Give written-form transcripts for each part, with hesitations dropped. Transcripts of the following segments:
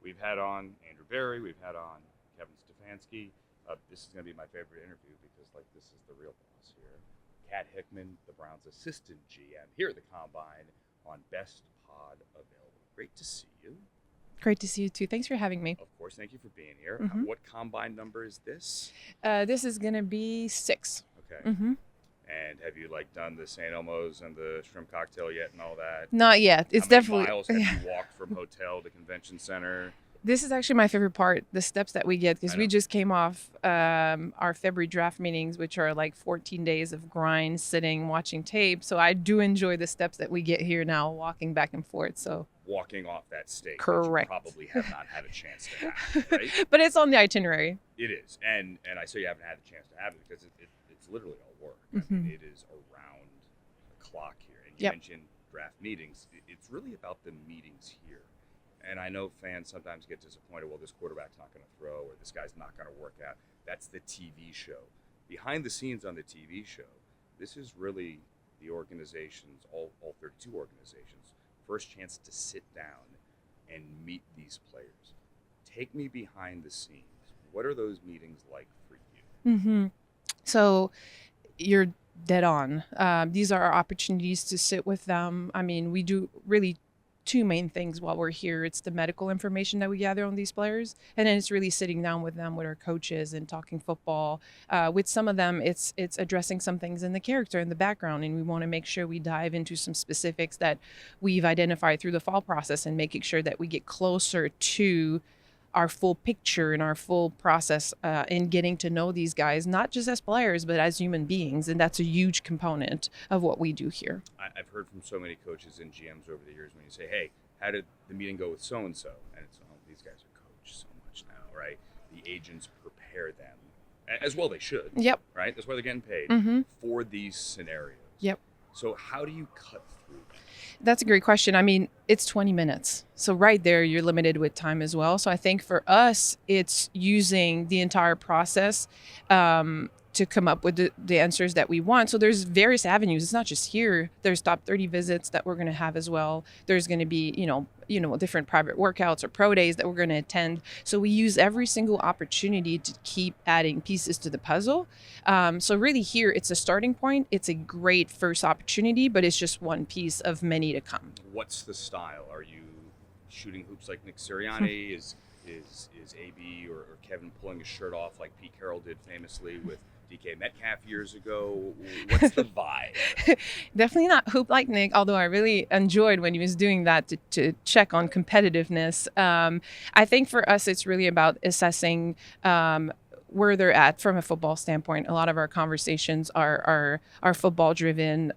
We've had on Andrew Berry, we've had on Kevin Stefanski. This is going to be my favorite interview because, like, this is the real boss here. Kat Hickman, the Browns' assistant GM, here at the Combine on Best Pod Available. Great to see you. Great to see you too. Thanks for having me. Of course, thank you for being here. Mm-hmm. What Combine number is this? This is going to be 6. Okay. Mm-hmm. And have you done the St. Elmo's and the shrimp cocktail yet and all that? Not yet. It's How many definitely. miles have you walked from hotel to convention center? This is actually my favorite part, the steps that we get, because we just came off our February draft meetings, which are like 14 days of grind, sitting, watching tape. So I do enjoy the steps that we get here now, walking back and forth. So walking off that stage, correct. That you probably have not had a chance to have, right? But it's on the itinerary. It is, and I say you haven't had the chance to have it because it's literally all work. Mm-hmm. I mean, it is around the clock here. And you mentioned draft meetings. It's really about the meetings here. And I know fans sometimes get disappointed, well, this quarterback's not going to throw or this guy's not going to work out. That's the TV show. Behind the scenes on the TV show, this is really the organizations, all 32 organizations, first chance to sit down and meet these players. Take me behind the scenes. What are those meetings like for you? Mm-hmm. So you're dead on. These are our opportunities to sit with them. I mean, we do really 2 main things while we're here. It's the medical information that we gather on these players, and then it's really sitting down with them, with our coaches, and talking football. With some of them, it's addressing some things in the character and the background, and we want to make sure we dive into some specifics that we've identified through the fall process, and making sure that we get closer to our full picture and our full process in getting to know these guys, not just as players, but as human beings. And that's a huge component of what we do here. I've heard from so many coaches and GMs over the years when you say, hey, how did the meeting go with so-and-so? And it's, oh, these guys are coached so much now, right? The agents prepare them, as well they should. Yep. Right? That's why they're getting paid for these scenarios. Yep. So how do you cut through that? That's a great question. I mean, it's 20 minutes. So right there, you're limited with time as well. So I think for us, it's using the entire process to come up with the answers that we want. So there's various avenues. It's not just here. There's top 30 visits that we're going to have as well. There's going to be, different private workouts or pro days that we're going to attend. So we use every single opportunity to keep adding pieces to the puzzle. So really here, it's a starting point. It's a great first opportunity, but it's just one piece of many to come. What's the style? Are you shooting hoops like Nick Sirianni? Is AB or Kevin pulling his shirt off like Pete Carroll did famously with DK Metcalf years ago? What's the vibe? Definitely not hoop like Nick, although I really enjoyed when he was doing that to check on competitiveness. I think for us, it's really about assessing where they're at from a football standpoint. A lot of our conversations are football driven.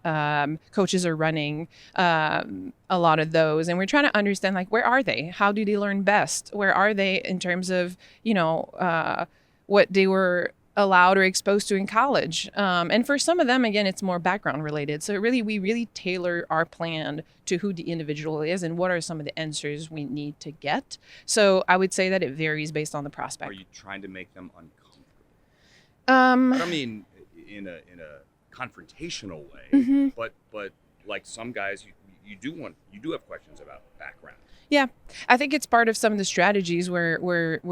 Coaches are running a lot of those, and we're trying to understand, like, where are they? How do they learn best? Where are they in terms of, what they were allowed or exposed to in college. And for some of them, again, it's more background related. So we really tailor our plan to who the individual is and what are some of the answers we need to get. So I would say that it varies based on the prospect. Are you trying to make them uncomfortable? I don't mean in a confrontational way, but like some guys, you do have questions about background. Yeah, I think it's part of some of the strategies where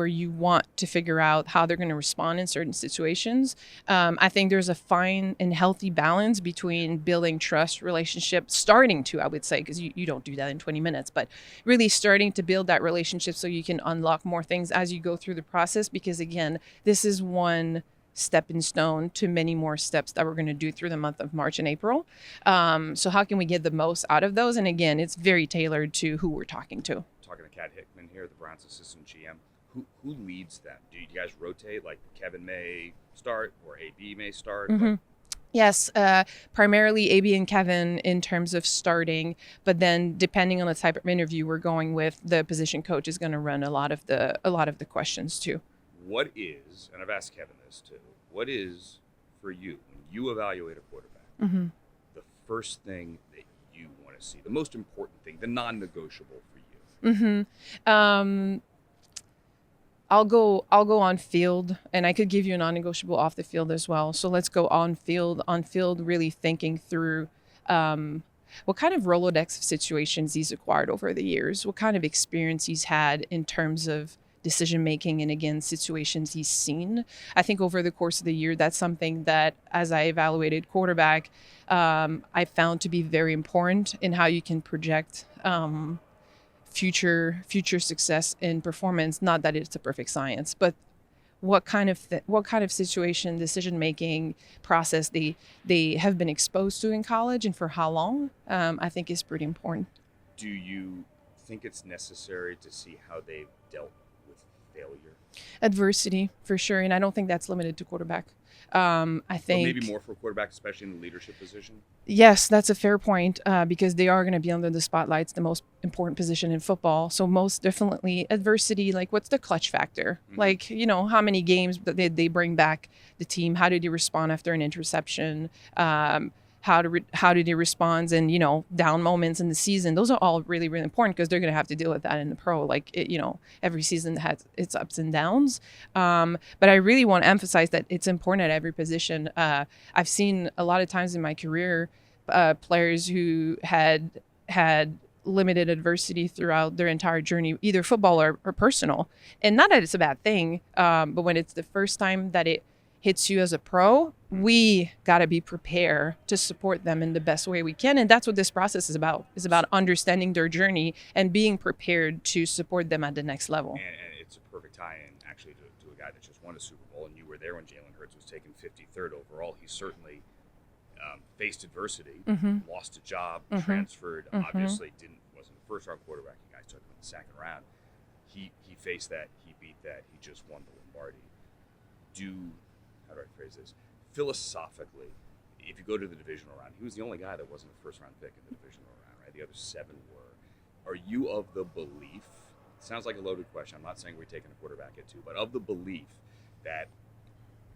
you want to figure out how they're going to respond in certain situations. I think there's a fine and healthy balance between building trust, relationships, I would say, because you don't do that in 20 minutes, but really starting to build that relationship so you can unlock more things as you go through the process. Because again, this is one stepping stone to many more steps that we're going to do through the month of March and April. So how can we get the most out of those? And again, it's very tailored to who we're talking to. Talking to Kat Hickman here, the Browns assistant GM. Who leads them? Do you guys rotate? Like Kevin may start or AB may start? Yes, primarily AB and Kevin in terms of starting, but then depending on the type of interview we're going with, the position coach is going to run a lot of the questions too. What is, and I've asked Kevin this too, what is for you when you evaluate a quarterback, the first thing that you want to see, the most important thing, the non-negotiable for you? I'll go on field, and I could give you a non-negotiable off the field as well. So let's go on field, really thinking through what kind of Rolodex of situations he's acquired over the years, what kind of experience he's had in terms of decision making, and again, situations he's seen. I think over the course of the year, that's something that, as I evaluated quarterback, I found to be very important in how you can project future success in performance. Not that it's a perfect science, but what kind of situation, decision making process they have been exposed to in college, and for how long, I think is pretty important. Do you think it's necessary to see how they've dealt with failure? Adversity, for sure, and I don't think that's limited to quarterback. I think maybe more for quarterback, especially in the leadership position. Yes, that's a fair point, because they are going to be under the spotlight. It's the most important position in football. So most definitely adversity, like what's the clutch factor? Mm-hmm. Like, how many games did they bring back the team? How did he respond after an interception? How did he respond in, down moments in the season? Those are all really, really important, because they're going to have to deal with that in the pro. Like, every season has its ups and downs. But I really want to emphasize that it's important at every position. I've seen a lot of times in my career, players who had limited adversity throughout their entire journey, either football or personal. And not that it's a bad thing, but when it's the first time that it hits you as a pro, we got to be prepared to support them in the best way we can. And that's what this process is about. It's about understanding their journey and being prepared to support them at the next level. And it's a perfect tie-in, actually, to a guy that just won a Super Bowl, and you were there when Jalen Hurts was taken 53rd overall. He certainly faced adversity, lost a job, transferred, obviously wasn't a first-round quarterback. You guys took him in the second round. He faced that. He beat that. He just won the Lombardi. How do I phrase this? Philosophically, if you go to the divisional round, he was the only guy that wasn't a first-round pick in the divisional round, right? The other 7 were. Are you of the belief, it sounds like a loaded question, I'm not saying we're taking a quarterback at 2, but of the belief that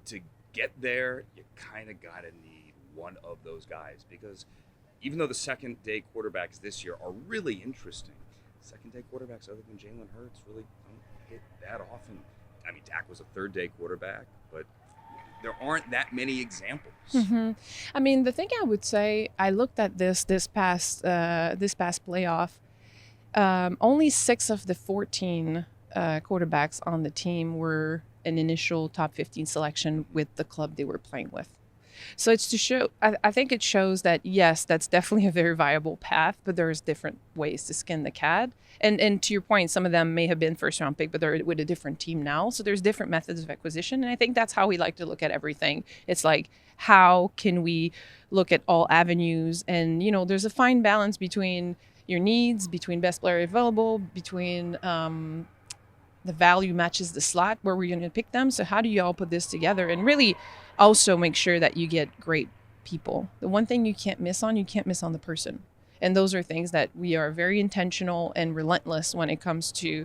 to get there, you kind of got to need one of those guys? Because even though the second-day quarterbacks this year are really interesting, second-day quarterbacks other than Jalen Hurts really don't hit that often. I mean, Dak was a third-day quarterback, but there aren't that many examples. I mean, the thing I would say, I looked at this past playoff. Only 6 of the 14 quarterbacks on the team were an initial top 15 selection with the club they were playing with. So it's to show, I think it shows that, yes, that's definitely a very viable path, but there's different ways to skin the cat. And to your point, some of them may have been first round pick, but they're with a different team now. So there's different methods of acquisition. And I think that's how we like to look at everything. It's like, how can we look at all avenues? And, there's a fine balance between your needs, between best player available, between the value matches the slot where we're going to pick them. So how do you all put this together and really also make sure that you get great people? The one thing you can't miss on the person. And those are things that we are very intentional and relentless when it comes to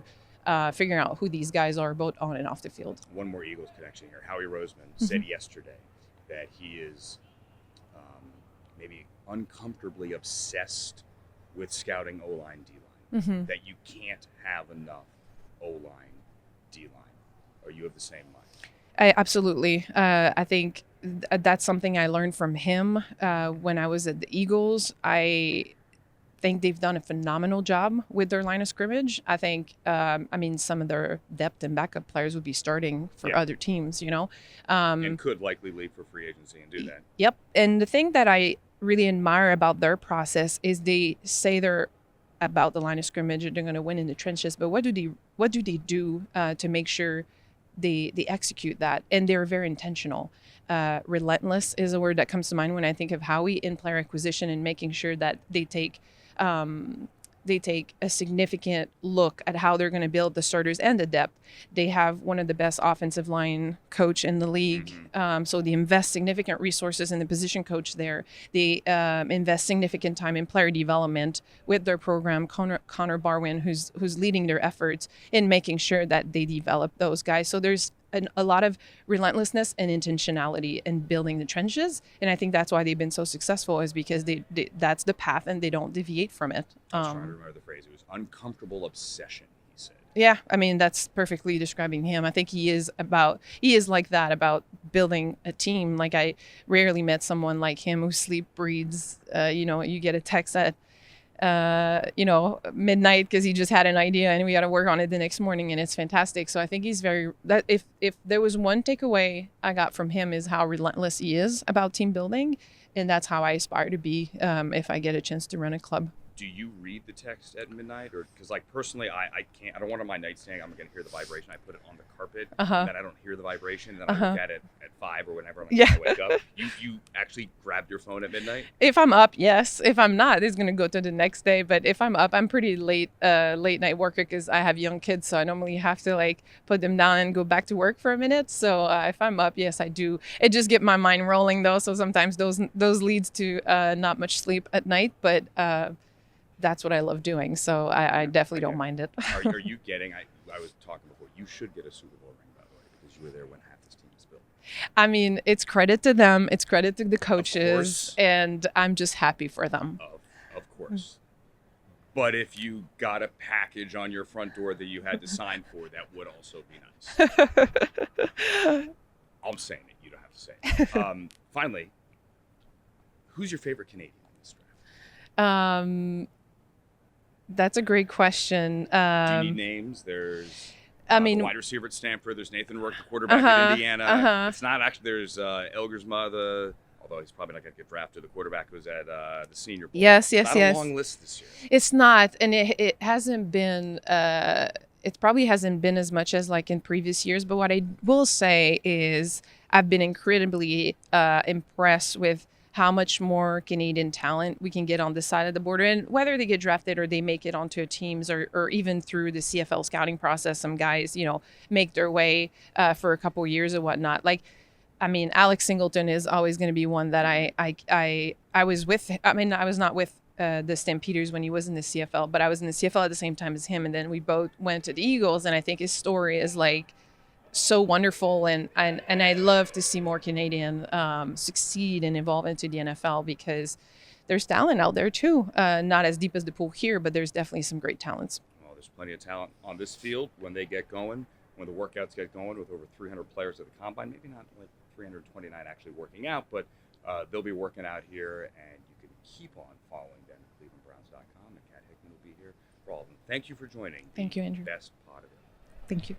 figuring out who these guys are, both on and off the field. One more Eagles connection here. Howie Roseman said yesterday that he is maybe uncomfortably obsessed with scouting O-line, D-line. That you can't have enough O-line, D-line. Are you of the same mind? Absolutely. I think that's something I learned from him when I was at the Eagles. I think they've done a phenomenal job with their line of scrimmage. I think, some of their depth and backup players would be starting for other teams, and could likely leave for free agency and do that. Yep. And the thing that I really admire about their process is they say they're about the line of scrimmage and they're going to win in the trenches, but what do they do to make sure they execute that? And they're very intentional. Relentless is a word that comes to mind when I think of Howie in player acquisition and making sure that they take a significant look at how they're going to build the starters and the depth. They have one of the best offensive line coach in the league. So they invest significant resources in the position coach there. They invest significant time in player development with their program, Connor Barwin, who's leading their efforts in making sure that they develop those guys. So there's a lot of relentlessness and intentionality in building the trenches. And I think that's why they've been so successful, is because that's the path and they don't deviate from it. I was trying to remember the phrase. It was uncomfortable obsession, he said. Yeah, I mean that's perfectly describing him. I think he is like that about building a team. Like I rarely met someone like him who sleep breeds. You get a text at midnight because he just had an idea and we got to work on it the next morning, and it's fantastic. So I think he's very that if there was one takeaway I got from him is how relentless he is about team building, and that's how I aspire to be if I get a chance to run a club. Do you read the text at midnight, or because like personally I can't, I don't want it on my nightstand, I'm gonna hear the vibration, I put it on the carpet and then I don't hear the vibration, and then I look at it at 5 or whenever I'm like, I wake up. You actually grabbed your phone at midnight? If I'm up, yes. If I'm not, it's gonna go to the next day. But if I'm up, I'm pretty late night worker because I have young kids, so I normally have to like put them down and go back to work for a minute. So if I'm up, yes, I do. It just get my mind rolling though, so sometimes those leads to not much sleep at night, but that's what I love doing, so I definitely don't mind it. Are you getting? I was talking before. You should get a Super Bowl ring, by the way, because you were there when half this team was built. I mean, it's credit to them. It's credit to the coaches, and I'm just happy for them. Of course. But if you got a package on your front door that you had to sign for, that would also be nice. I'm saying it. You don't have to say it. Finally, who's your favorite Canadian in this draft? That's a great question. Do you need names? There's the wide receiver at Stanford. There's Nathan Rourke, the quarterback at Indiana. It's not actually. There's Elgersma, although he's probably not going to get drafted. The quarterback was at the Senior Bowl. Yes. Not a long list this year. It's not, and it hasn't been. It probably hasn't been as much as like in previous years. But what I will say is, I've been incredibly impressed with how much more Canadian talent we can get on this side of the border, and whether they get drafted or they make it onto teams or even through the CFL scouting process, some guys, make their way for a couple of years or whatnot. Like, I mean, Alex Singleton is always going to be one that I was with. I mean, I was not with the Stampeders when he was in the CFL, but I was in the CFL at the same time as him. And then we both went to the Eagles, and I think his story is like so wonderful, and I love to see more Canadian succeed and evolve into the NFL, because there's talent out there too. Not as deep as the pool here, but there's definitely some great talents. Well, there's plenty of talent on this field when they get going, when the workouts get going, with over 300 players at the combine. Maybe not like 329 actually working out, but they'll be working out here, and you can keep on following them at clevelandbrowns.com, and Kat Hickman will be here for all of them. Thank you for joining. Thank you, Andrew. Best pod of it. Thank you.